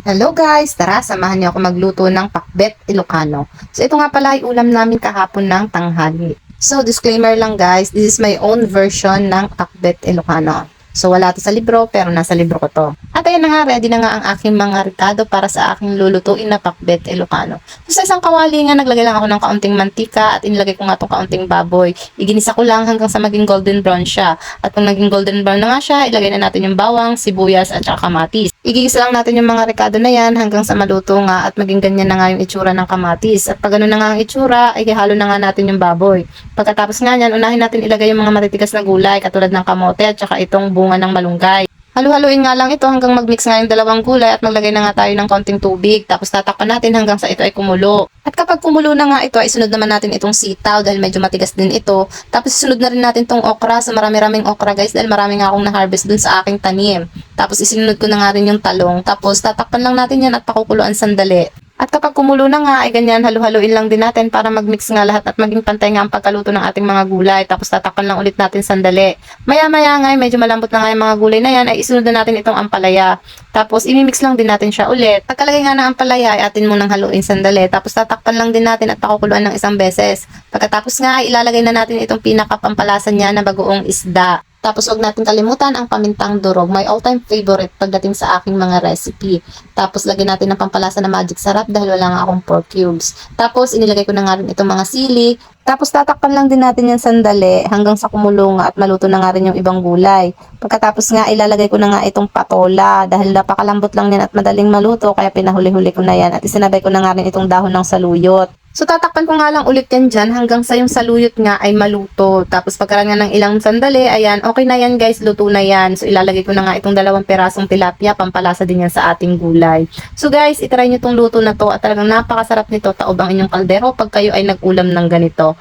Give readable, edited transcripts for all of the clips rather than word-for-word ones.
Hello guys! Tara, samahan niyo ako magluto ng pakbet Ilocano. So ito nga pala ay ulam namin kahapon ng tanghali. So disclaimer lang guys, this is my own version ng pakbet Ilocano. So wala to sa libro pero nasa libro ko to. At ayan na nga, ready na nga ang aking mga rekado para sa aking lulutuin na pakbet Ilocano. So sa isang kawali nga, naglagay lang ako ng kaunting mantika at inilagay ko nga itong kaunting baboy. Iginisa ko lang hanggang sa maging golden brown siya. At pag naging golden brown na nga siya, ilagay na natin yung bawang, sibuyas at saka kamatis. Igigisa lang natin yung mga rekado na yan hanggang sa maluto nga at maging ganyan na nga yung itsura ng kamatis. At pag ganun na nga ang itsura, ay ihalo na nga natin yung baboy. Pagkatapos nga yan, unahin natin ilagay yung mga matitigas na gulay katulad ng kamote at saka itong bunga ng malunggay. Halu-haluin nga lang ito hanggang mag-mix nga yung dalawang gulay at maglagay na nga tayo ng konting tubig. Tapos tatakpan natin hanggang sa ito ay kumulo. At kapag kumulo na nga ito, ay sunod naman natin itong sitaw dahil medyo matigas din ito. Tapos sunod na rin natin itong okra. So marami-raming okra guys dahil marami nga akong na-harvest dun sa aking tanim. Tapos isinunod ko na nga rin yung talong. Tapos tatakpan lang natin yan at pakukuluan sandali. At kapag kumulo na nga, ay ganyan, halu-haluin lang din natin para mag-mix nga lahat at maging pantay nga ang pagkaluto ng ating mga gulay. Tapos tatakpan lang ulit natin sandali. Maya-maya nga, medyo malambot na nga yung mga gulay na yan, ay isunod na natin itong ampalaya. Tapos imimix lang din natin siya ulit. Pagkalagay nga ng ampalaya, ay atin munang haluin sandali. Tapos tatakpan lang din natin at pakukuluan ng isang beses. Pagkatapos nga, ay ilalagay na natin itong pinakapampalasan niya na bagoong isda. Tapos huwag natin kalimutan ang pamintang durog. My all-time favorite pagdating sa aking mga recipe. Tapos lagyan natin ng pampalasa na magic sarap dahil wala nga akong pork cubes. Tapos inilagay ko na nga rin itong mga sili. Tapos tatakpan lang din natin yan sandali hanggang sa kumulong at maluto na nga rin yung ibang gulay. Pagkatapos nga ilalagay ko na nga itong patola dahil napakalambot lang yan at madaling maluto kaya pinahuli-huli ko na yan at isinabay ko na nga rin itong dahon ng saluyot. So tatakpan ko nga lang ulit yan dyan hanggang sa yung saluyot nga ay maluto. Tapos pagkaraan nga ng ilang sandali, ayan, okay na yan guys, luto na yan. So ilalagay ko na nga itong 2 perasong tilapia, pampalasa din yan sa ating gulay. So guys, itry nyo itong luto na to at talagang napakasarap nito, taob ang inyong kaldero pag kayo ay nag-ulam ng ganito.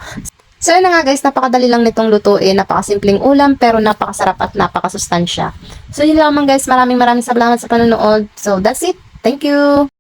So yun na nga guys, napakadali lang nitong lutuin, napakasimpleng ulam pero napakasarap at napakasustansya. So yun lamang guys, maraming salamat sa panonood. So that's it, thank you!